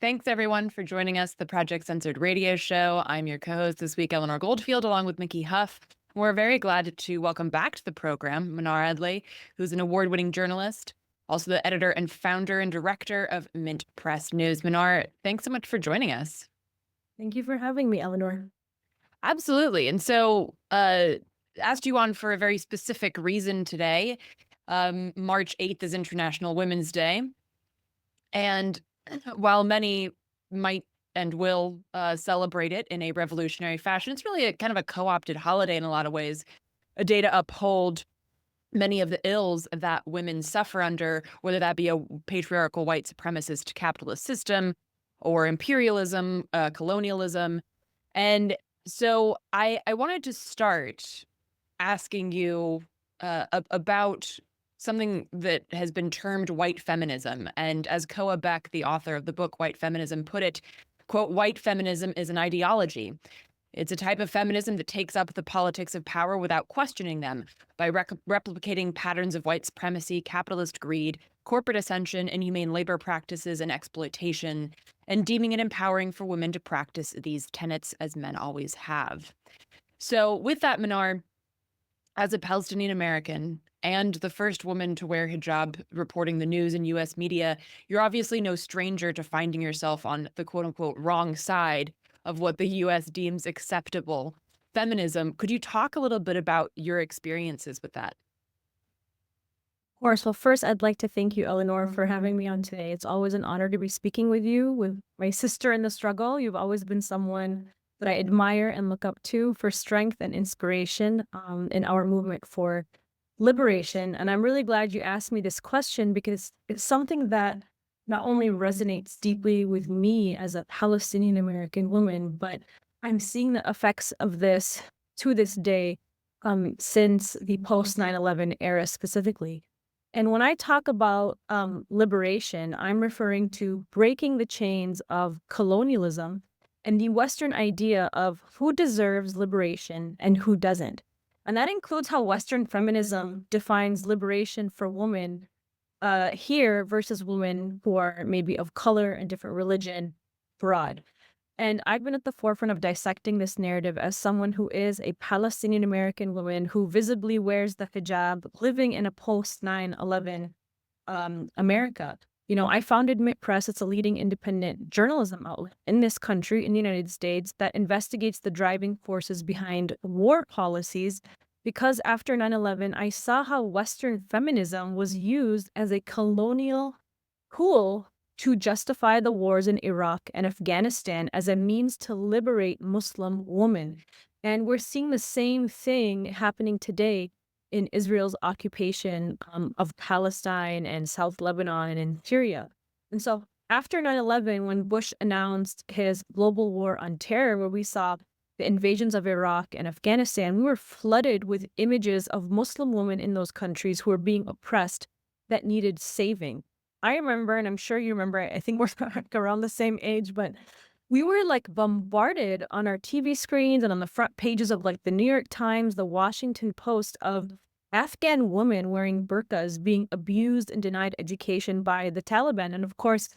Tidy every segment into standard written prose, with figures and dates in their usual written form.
Thanks, everyone, for joining us, the Project Censored radio show. I'm your co host this week, Eleanor Goldfield, along with Mickey Huff. We're very glad to welcome back to the program Mnar Adley, who's an award winning journalist, also the editor and founder and director of Mint Press News. Mnar, thanks so much for joining us. Thank you for having me, Eleanor. Absolutely. And so, asked you on for a very specific reason today. March 8th is International Women's Day. And while many might and will celebrate it in a revolutionary fashion, it's really a kind of a co-opted holiday in a lot of ways, a day to uphold many of the ills that women suffer under, whether that be a patriarchal white supremacist capitalist system or imperialism, colonialism. And so I wanted to start asking you about something that has been termed white feminism. And as Koa Beck, the author of the book White Feminism, put it, quote, white feminism is an ideology. It's a type of feminism that takes up the politics of power without questioning them by replicating patterns of white supremacy, capitalist greed, corporate ascension, inhumane labor practices, and exploitation, and deeming it empowering for women to practice these tenets as men always have. So, with that, Mnar, as a Palestinian American and the first woman to wear hijab reporting the news in US media, you're obviously no stranger to finding yourself on the quote unquote wrong side of what the US deems acceptable feminism. Could you talk a little bit about your experiences with that? Of course, well, first, I'd like to thank you, Eleanor, for having me on today. It's always an honor to be speaking with you, with my sister in the struggle. You've always been someone that I admire and look up to for strength and inspiration in our movement for liberation. And I'm really glad you asked me this question because it's something that not only resonates deeply with me as a Palestinian American woman, but I'm seeing the effects of this to this day since the post 9/11 era specifically. And when I talk about liberation, I'm referring to breaking the chains of colonialism and the Western idea of who deserves liberation and who doesn't. And that includes how Western feminism defines liberation for women here versus women who are maybe of color and different religion abroad. And I've been at the forefront of dissecting this narrative as someone who is a Palestinian American woman who visibly wears the hijab, living in a post 9/11 America. You know, I founded Mint Press. It's a leading independent journalism outlet in this country, in the United States, that investigates the driving forces behind war policies. Because after 9/11, I saw how Western feminism was used as a colonial tool to justify the wars in Iraq and Afghanistan as a means to liberate Muslim women. And we're seeing the same thing happening today in Israel's occupation of Palestine and South Lebanon and Syria. And so after 9/11, when Bush announced his global war on terror, where we saw the invasions of Iraq and Afghanistan, we were flooded with images of Muslim women in those countries who were being oppressed that needed saving. I remember, and I'm sure you remember, I think we're around the same age, but we were like bombarded on our TV screens and on the front pages of like the New York Times, the Washington Post of Afghan women wearing burqas being abused and denied education by the Taliban. And of course,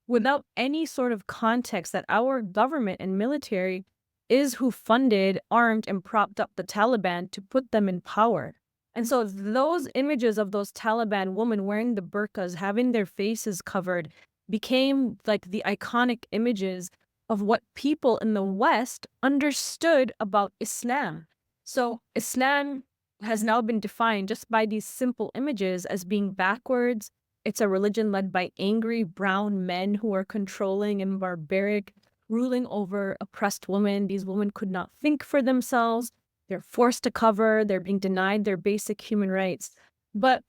without any sort of context that our government and military is who funded, armed, and propped up the Taliban to put them in power. And so those images of those Taliban women wearing the burqas, having their faces covered, became like the iconic images of what people in the West understood about Islam. So Islam has now been defined just by these simple images as being backwards. It's a religion led by angry brown men who are controlling and barbaric, ruling over oppressed women. These women could not think for themselves. They're forced to cover, they're being denied their basic human rights. But,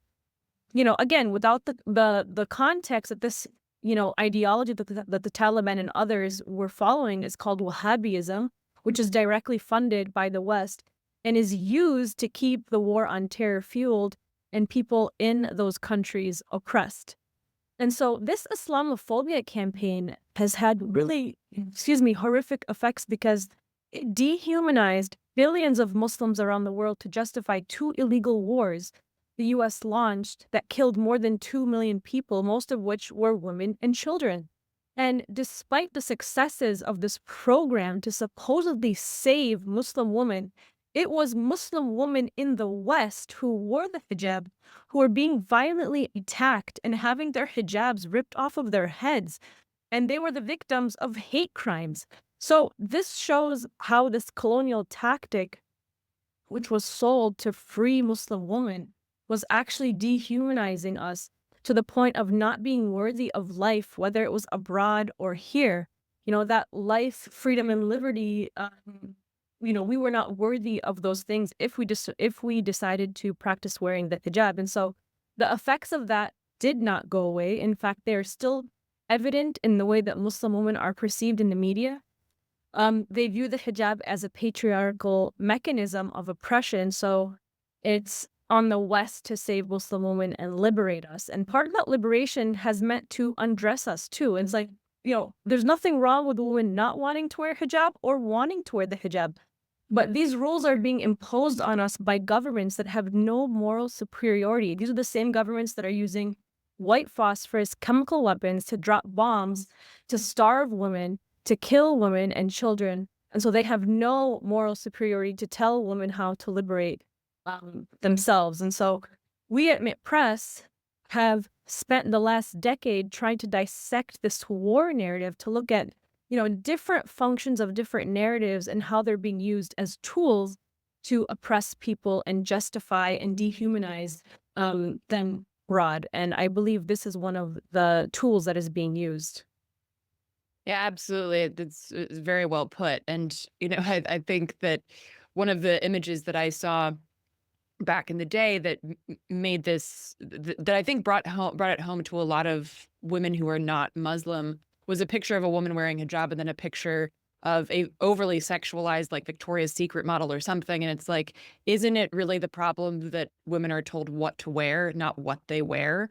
you know, again, without the context that this, you know, ideology that the Taliban and others were following is called Wahhabism, which is directly funded by the West and is used to keep the war on terror fueled and people in those countries oppressed. And so this Islamophobia campaign has had really, horrific effects because it dehumanized billions of Muslims around the world to justify two illegal wars the US launched that killed more than 2 million people, most of which were women and children. And despite the successes of this program to supposedly save Muslim women, it was Muslim women in the West who wore the hijab who were being violently attacked and having their hijabs ripped off of their heads. And they were the victims of hate crimes. So this shows how this colonial tactic, which was sold to free Muslim women, was actually dehumanizing us to the point of not being worthy of life, whether it was abroad or here. You know, that life, freedom, and liberty, we were not worthy of those things if we decided to practice wearing the hijab. And so the effects of that did not go away. In fact, they are still evident in the way that Muslim women are perceived in the media. They view the hijab as a patriarchal mechanism of oppression. So it's on the West to save Muslim women and liberate us. And part of that liberation has meant to undress us too. It's like, there's nothing wrong with a woman not wanting to wear hijab or wanting to wear the hijab. But these rules are being imposed on us by governments that have no moral superiority. These are the same governments that are using white phosphorus chemical weapons to drop bombs, to starve women, to kill women and children. And so they have no moral superiority to tell women how to liberate themselves. And so we at Mit Press have spent the last decade trying to dissect this war narrative to look at, different functions of different narratives and how they're being used as tools to oppress people and justify and dehumanize them abroad. And I believe this is one of the tools that is being used. Yeah, absolutely. It's very well put. And, I think that one of the images that I saw back in the day that made that I think brought it home to a lot of women who are not Muslim was a picture of a woman wearing hijab and then a picture of a overly sexualized like Victoria's Secret model or something. And it's like, isn't it really the problem that women are told what to wear, not what they wear?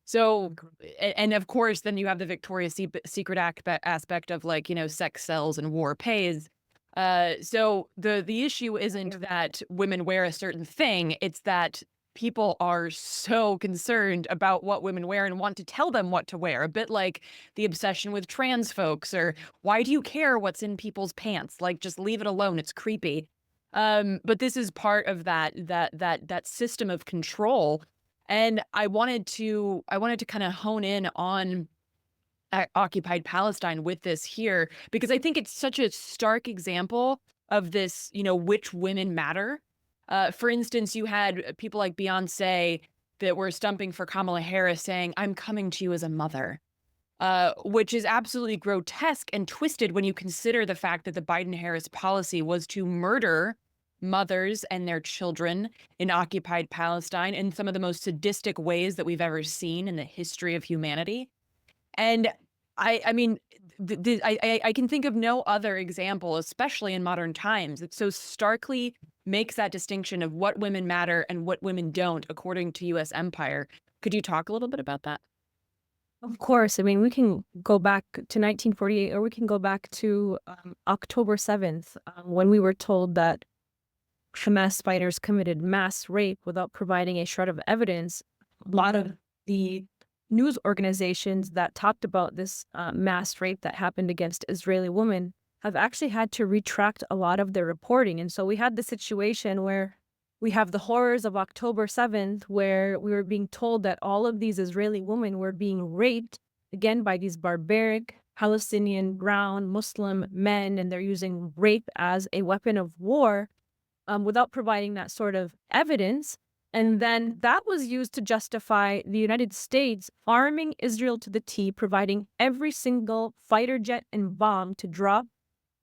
So, and of course, then you have the Victoria's Secret aspect of like, sex sells and war pays. So the issue isn't that women wear a certain thing, it's that people are so concerned about what women wear and want to tell them what to wear, a bit like the obsession with trans folks or why do you care what's in people's pants? Like just leave it alone, it's creepy. But this is part of that system of control. And I wanted to kind of hone in on occupied Palestine with this here because I think it's such a stark example of this, which women matter. For instance, you had people like Beyonce that were stumping for Kamala Harris saying, "I'm coming to you as a mother." Which is absolutely grotesque and twisted when you consider the fact that the Biden-Harris policy was to murder mothers and their children in occupied Palestine in some of the most sadistic ways that we've ever seen in the history of humanity. And I mean, I can think of no other example, especially in modern times, that so starkly makes that distinction of what women matter and what women don't, according to U.S. empire. Could you talk a little bit about that? Of course. I mean, we can go back to 1948 or we can go back to October 7th when we were told that Hamas fighters committed mass rape without providing a shred of evidence. A lot of the news organizations that talked about this mass rape that happened against Israeli women have actually had to retract a lot of their reporting. And so we had the situation where we have the horrors of October 7th, where we were being told that all of these Israeli women were being raped, again, by these barbaric Palestinian brown Muslim men, and they're using rape as a weapon of war without providing that sort of evidence. And then that was used to justify the United States arming Israel to the T, providing every single fighter jet and bomb to drop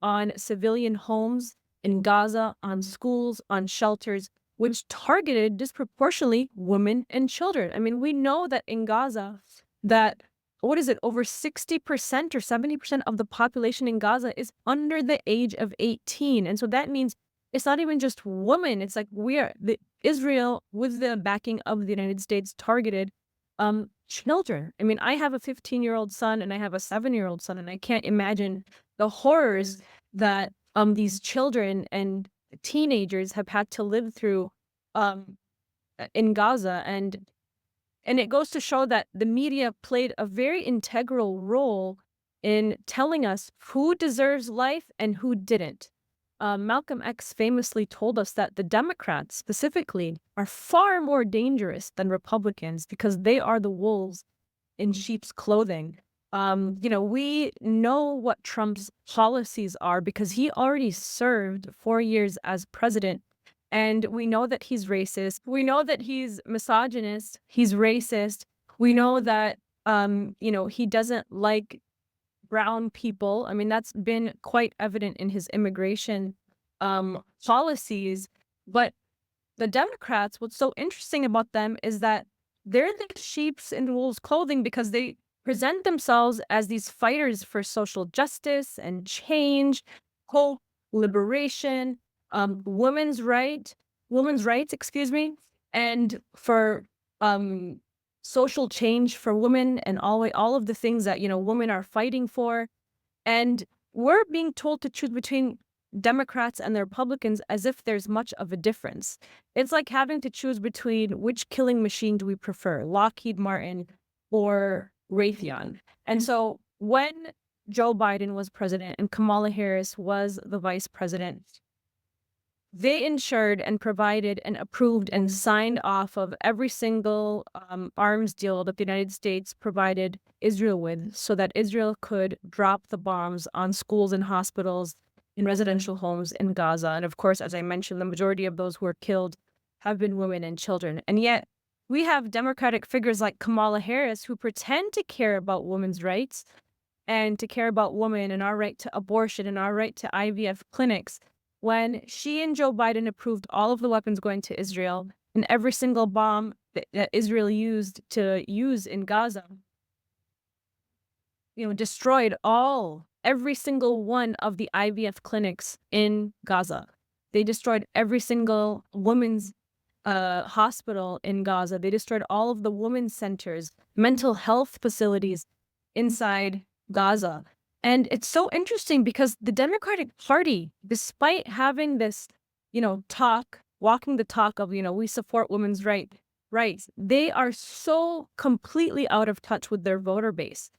on civilian homes in Gaza, on schools, on shelters, which targeted disproportionately women and children. I mean, we know that in Gaza, that what is it, over 60% or 70% of the population in Gaza is under the age of 18. And so that means it's not even just women. It's like Israel, with the backing of the United States, targeted children. I mean, I have a 15-year-old son and I have a 7-year-old son, and I can't imagine the horrors that these children and teenagers have had to live through um, in Gaza. And it goes to show that the media played a very integral role in telling us who deserves life and who didn't. Malcolm X famously told us that the Democrats specifically are far more dangerous than Republicans because they are the wolves in sheep's clothing. We know what Trump's policies are because he already served 4 years as president. And we know that he's racist. We know that he's misogynist. He's racist. We know that, he doesn't like brown people. I mean, that's been quite evident in his immigration policies. But the Democrats, what's so interesting about them is that they're the sheep's in wolves' clothing because they present themselves as these fighters for social justice and change, hope, liberation, women's rights, excuse me, and for um, social change for women and all of the things that women are fighting for. And we're being told to choose between Democrats and the Republicans as if there's much of a difference. It's like having to choose between which killing machine do we prefer, Lockheed Martin or Raytheon. And so when Joe Biden was president and Kamala Harris was the vice president, they ensured and provided and approved and signed off of every single arms deal that the United States provided Israel with so that Israel could drop the bombs on schools and hospitals in residential homes in Gaza. And of course, as I mentioned, the majority of those who were killed have been women and children. And yet we have Democratic figures like Kamala Harris who pretend to care about women's rights and to care about women and our right to abortion and our right to IVF clinics when she and Joe Biden approved all of the weapons going to Israel and every single bomb that Israel used to use in Gaza, destroyed every single one of the IVF clinics in Gaza. They destroyed every single women's hospital in Gaza. They destroyed all of the women's centers, mental health facilities inside Gaza. And it's so interesting because the Democratic Party, despite having this, walking the talk of, we support women's rights, they are so completely out of touch with their voter base.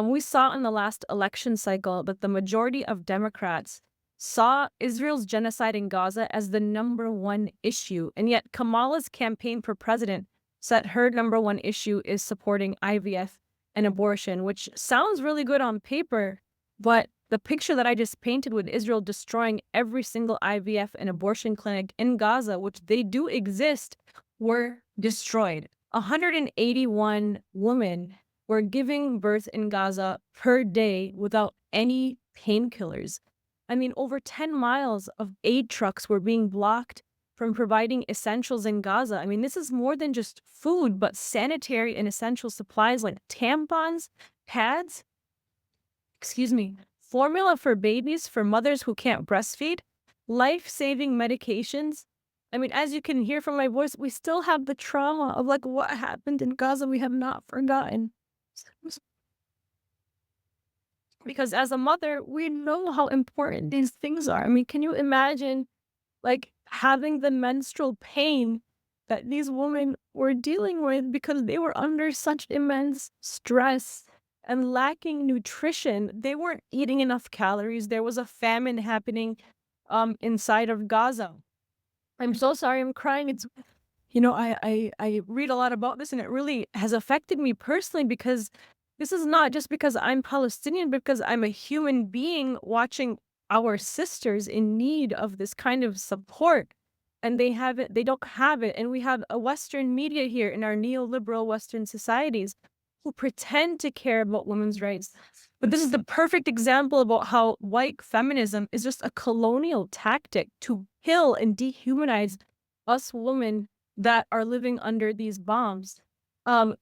We saw in the last election cycle that the majority of Democrats saw Israel's genocide in Gaza as the number one issue. And yet Kamala's campaign for president said her number one issue is supporting IVF and abortion, which sounds really good on paper, but the picture that I just painted with Israel destroying every single IVF and abortion clinic in Gaza, which they do exist, were destroyed. 181 women were giving birth in Gaza per day without any painkillers. I mean, over 10 miles of aid trucks were being blocked from providing essentials in Gaza. I mean, this is more than just food, but sanitary and essential supplies like tampons, pads, formula for babies for mothers who can't breastfeed, life-saving medications. I mean, as you can hear from my voice, we still have the trauma of what happened in Gaza. We have not forgotten. Because as a mother, we know how important these things are. I mean, can you imagine having the menstrual pain that these women were dealing with because they were under such immense stress and lacking nutrition? They weren't eating enough calories. There was a famine happening inside of Gaza. I'm so sorry, I'm crying. It's I read a lot about this and it really has affected me personally because this is not just because I'm Palestinian, because I'm a human being watching our sisters in need of this kind of support. And they don't have it. And we have a Western media here in our neoliberal Western societies who pretend to care about women's rights. But this is the perfect example about how white feminism is just a colonial tactic to kill and dehumanize us women that are living under these bombs.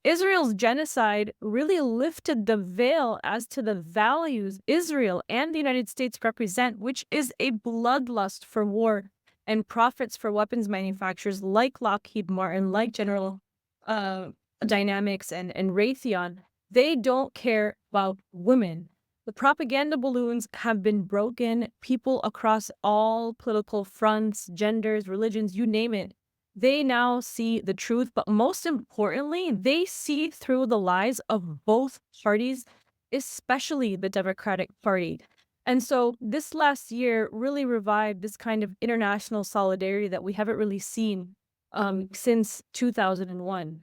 Israel's genocide really lifted the veil as to the values Israel and the United States represent, which is a bloodlust for war and profits for weapons manufacturers like Lockheed Martin, like General Dynamics and Raytheon. They don't care about women. The propaganda balloons have been broken. People across all political fronts, genders, religions, you name it, they now see the truth. But most importantly, they see through the lies of both parties especially the Democratic Party. And so this last year really revived this kind of international solidarity that we haven't really seen since 2001.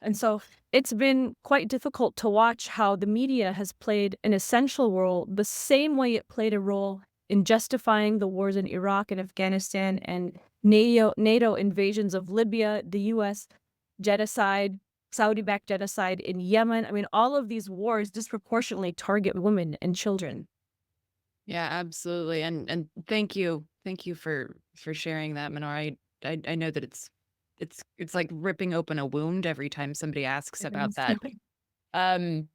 And so it's been quite difficult to watch how the media has played an essential role, the same way it played a role in justifying the wars in Iraq and Afghanistan and NATO invasions of Libya, the US genocide, Saudi-backed genocide in Yemen. I mean, all of these wars disproportionately target women and children. Yeah, absolutely. And thank you for sharing that, Mnar. I know that it's like ripping open a wound every time somebody asks It about is. that. Um,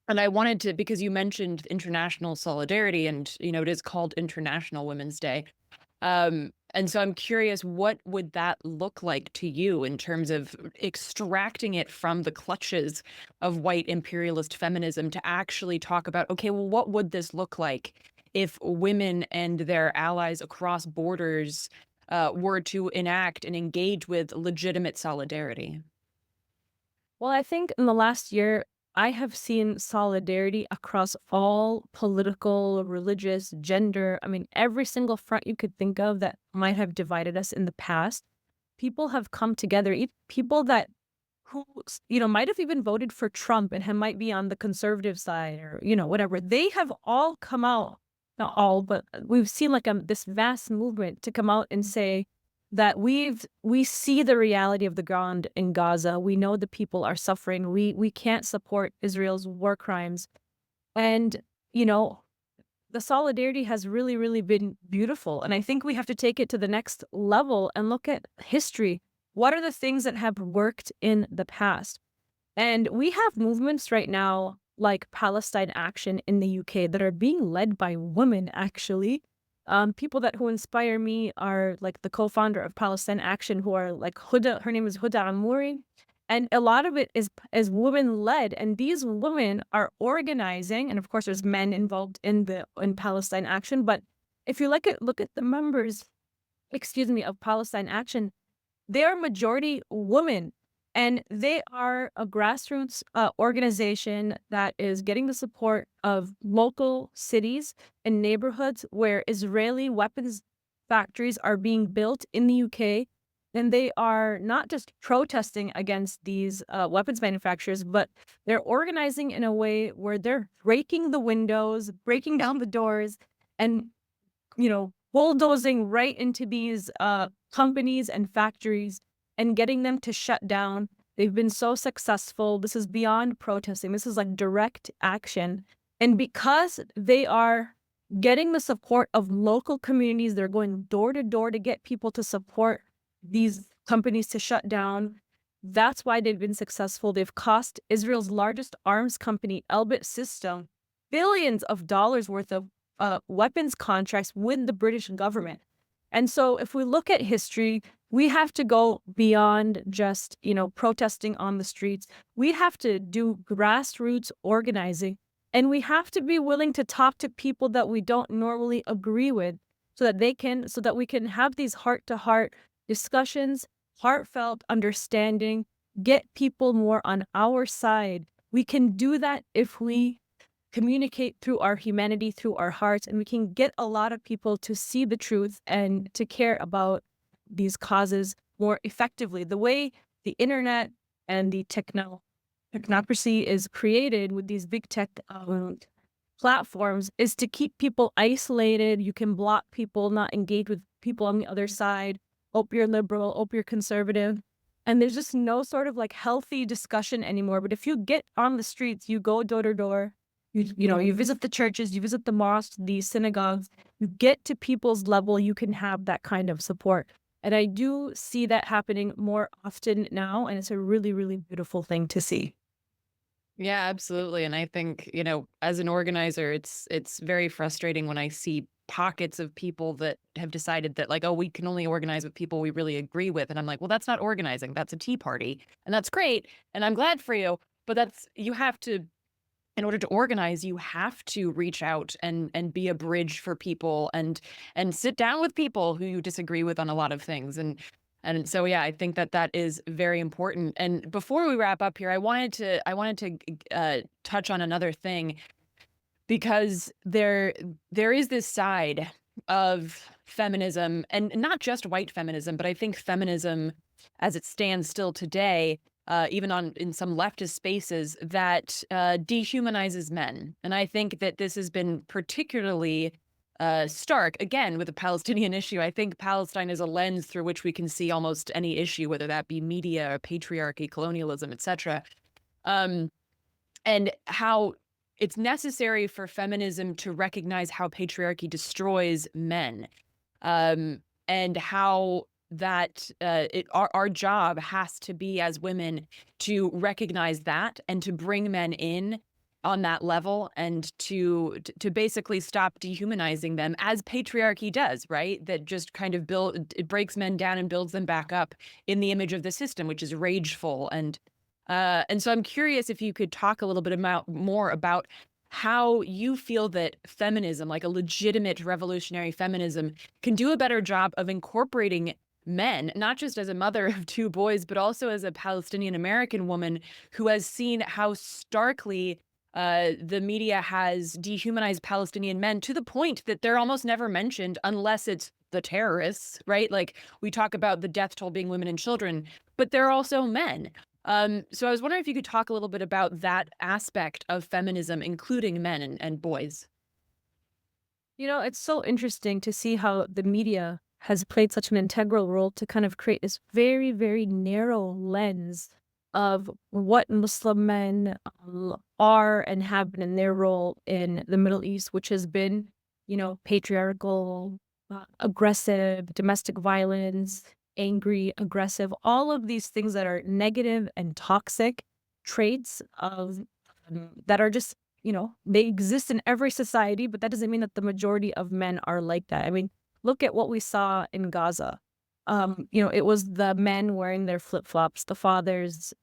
and I wanted to, because you mentioned international solidarity, and it is called International Women's Day. And so I'm curious, what would that look like to you in terms of extracting it from the clutches of white imperialist feminism to actually talk about, okay, well, what would this look like if women and their allies across borders were to enact and engage with legitimate solidarity? Well, I think in the last year, I have seen solidarity across all political, religious, gender. I mean, every single front you could think of that might have divided us in the past. People have come together, people that might have even voted for Trump and might be on the conservative side or, whatever. They have all come out, not all, but we've seen like this vast movement to come out and say that we see the reality of the ground in Gaza. We know the people are suffering. We can't support Israel's war crimes. And, you know, the solidarity has really, really been beautiful. And I think we have to take it to the next level and look at history. What are the things that have worked in the past? And we have movements right now like Palestine Action in the UK that are being led by women, actually. People who inspire me are like the co-founder of Palestine Action, who are like Huda. Her name is Huda Amouri, and a lot of it is women led. And these women are organizing, and of course, there's men involved in Palestine Action. But if you look at the members, excuse me, of Palestine Action, they are majority women, and they are a grassroots organization that is getting the support of local cities and neighborhoods where Israeli weapons factories are being built in the UK. And they are not just protesting against these weapons manufacturers, but they're organizing in a way where they're breaking the windows, breaking down the doors, and bulldozing right into these companies and factories and getting them to shut down. They've been so successful. This is beyond protesting. This is like direct action. And because they are getting the support of local communities, they're going door to door to get people to support these companies to shut down. That's why they've been successful. They've cost Israel's largest arms company, Elbit System, billions of dollars worth of weapons contracts with the British government. And so if we look at history, we have to go beyond just, protesting on the streets. We have to do grassroots organizing, and we have to be willing to talk to people that we don't normally agree with so that we can have these heart-to-heart discussions, heartfelt understanding, get people more on our side. We can do that if we communicate through our humanity, through our hearts, and we can get a lot of people to see the truth and to care about these causes more effectively. The way the internet and the technocracy is created with these big tech platforms is to keep people isolated. You can block people, not engage with people on the other side. Hope you're liberal, hope you're conservative. And there's just no sort of like healthy discussion anymore. But if you get on the streets, you go door to door, you visit the churches, you visit the mosques, the synagogues, you get to people's level, you can have that kind of support. And I do see that happening more often now, and it's a really, really beautiful thing to see. Yeah, absolutely. And I think, as an organizer, it's very frustrating when I see pockets of people that have decided that, like, oh, we can only organize with people we really agree with. And I'm like, well, that's not organizing. That's a tea party. And that's great. And I'm glad for you. But you have to, in order to organize, you have to reach out and be a bridge for people and sit down with people who you disagree with on a lot of things. And so, yeah, I think that that is very important. And before we wrap up here, I wanted to touch on another thing, because there is this side of feminism, and not just white feminism, but I think feminism as it stands still today, even on in some leftist spaces, that dehumanizes men. And I think that this has been particularly stark again with the Palestinian issue. I think Palestine is a lens through which we can see almost any issue, whether that be media or patriarchy, colonialism, etc. Um, and how it's necessary for feminism to recognize how patriarchy destroys men, and how that our job has to be as women to recognize that and to bring men in on that level, and to basically stop dehumanizing them as patriarchy does, right? That just kind of it breaks men down and builds them back up in the image of the system, which is rageful. And so I'm curious if you could talk a little bit about more about how you feel that feminism, like a legitimate revolutionary feminism, can do a better job of incorporating men, not just as a mother of two boys, but also as a Palestinian American woman who has seen how starkly the media has dehumanized Palestinian men to the point that they're almost never mentioned unless it's the terrorists, right? Like, we talk about the death toll being women and children, but they're also men. So I was wondering if you could talk a little bit about that aspect of feminism, including men and boys. You know, it's so interesting to see how the media has played such an integral role to kind of create this very, very narrow lens of what Muslim men are and have been in their role in the Middle East, which has been, patriarchal, aggressive, domestic violence, angry, aggressive, all of these things that are negative and toxic traits of that are just they exist in every society, but that doesn't mean that the majority of men are like that. I mean, look at what we saw in Gaza. It was the men wearing their flip-flops, the fathers,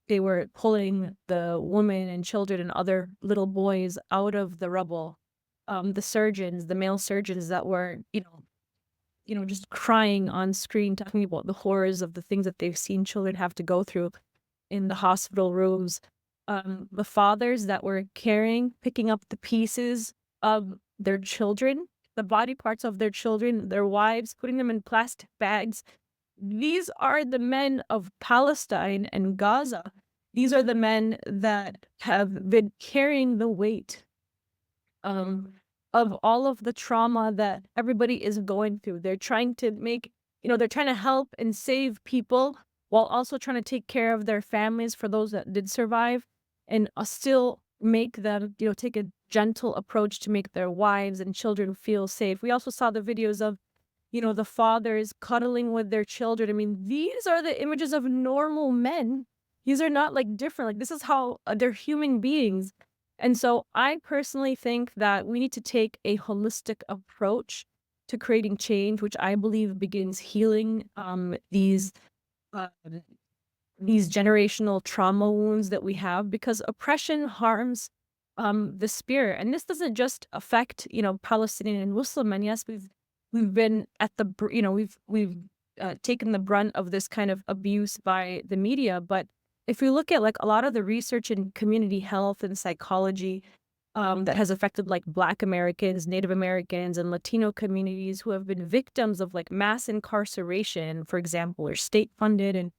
they were pulling the women and children and other little boys out of the rubble. The surgeons, the male surgeons that were, just crying on screen, talking about the horrors of the things that they've seen children have to go through in the hospital rooms. The fathers that were picking up the pieces of their children, the body parts of their children, their wives, putting them in plastic bags. These are the men of Palestine and Gaza. These are the men that have been carrying the weight um, of all of the trauma that everybody is going through. They're trying to they're trying to help and save people while also trying to take care of their families for those that did survive, and still make them, take a gentle approach to make their wives and children feel safe. We also saw the videos of, the fathers cuddling with their children. I mean, these are the images of normal men. These are not like different. Like, this is how they're human beings. And so I personally think that we need to take a holistic approach to creating change, which I believe begins healing uh, these generational trauma wounds that we have, because oppression harms the spirit. And this doesn't just affect, Palestinian and Muslim men. Yes, we've been at the we've taken the brunt of this kind of abuse by the media. But if we look at like a lot of the research in community health and psychology that has affected like Black Americans, Native Americans, and Latino communities who have been victims of like mass incarceration, for example, or state funded and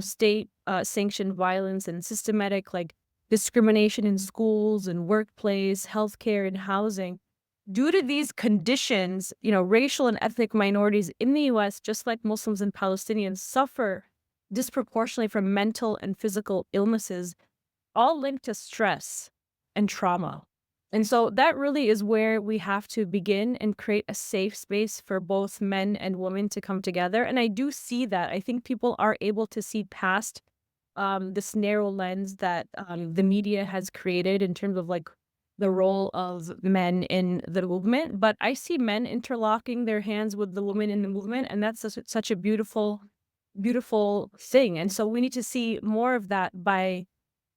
state sanctioned violence and systematic like discrimination in schools and workplace, healthcare, and housing. Due to these conditions, racial and ethnic minorities in the US, just like Muslims and Palestinians, suffer disproportionately from mental and physical illnesses, all linked to stress and trauma. And so that really is where we have to begin and create a safe space for both men and women to come together. And I do see that. I think people are able to see past this narrow lens that the media has created in terms of like the role of men in the movement. But I see men interlocking their hands with the women in the movement, and that's such a beautiful, beautiful thing. And so we need to see more of that by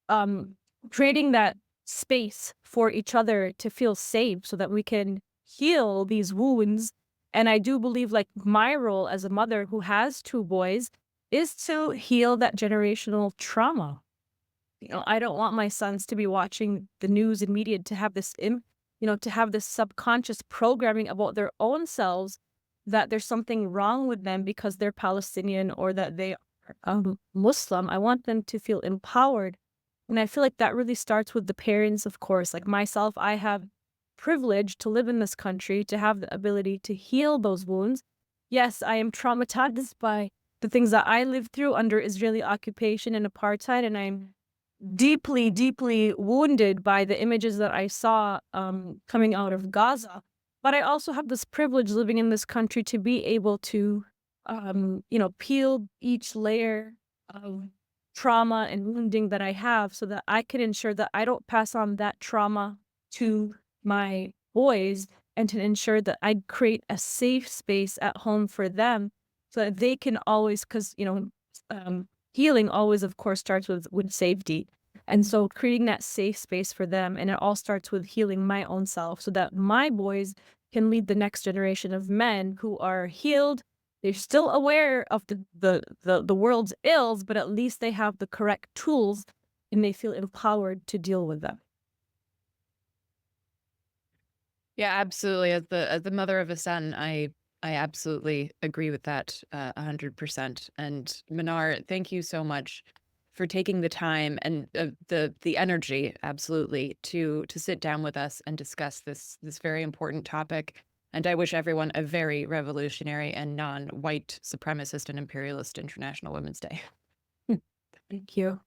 um, creating that space for each other to feel safe so that we can heal these wounds And I do believe like my role as a mother who has two boys is to heal that generational trauma. I don't want my sons to be watching the news and media to have to have this subconscious programming about their own selves that there's something wrong with them because they're Palestinian or that they are Muslim. I want them to feel empowered. And I feel like that really starts with the parents, of course. Like myself, I have privilege to live in this country, to have the ability to heal those wounds. Yes, I am traumatized by the things that I lived through under Israeli occupation and apartheid, and I'm deeply, deeply wounded by the images that I saw coming out of Gaza. But I also have this privilege living in this country to be able to, peel each layer of trauma and wounding that I have so that I can ensure that I don't pass on that trauma to my boys and to ensure that I create a safe space at home for them so that they can always, because, healing always, of course, starts with safety. And so creating that safe space for them, and it all starts with healing my own self so that my boys can lead the next generation of men who are healed. They're still aware of the world's ills, but at least they have the correct tools and they feel empowered to deal with them. Yeah, absolutely. As the mother of a son, I absolutely agree with that 100%. And Mnar, thank you so much for taking the time and the energy, absolutely, to sit down with us and discuss this very important topic. And I wish everyone a very revolutionary and non-white supremacist and imperialist International Women's Day. Thank you.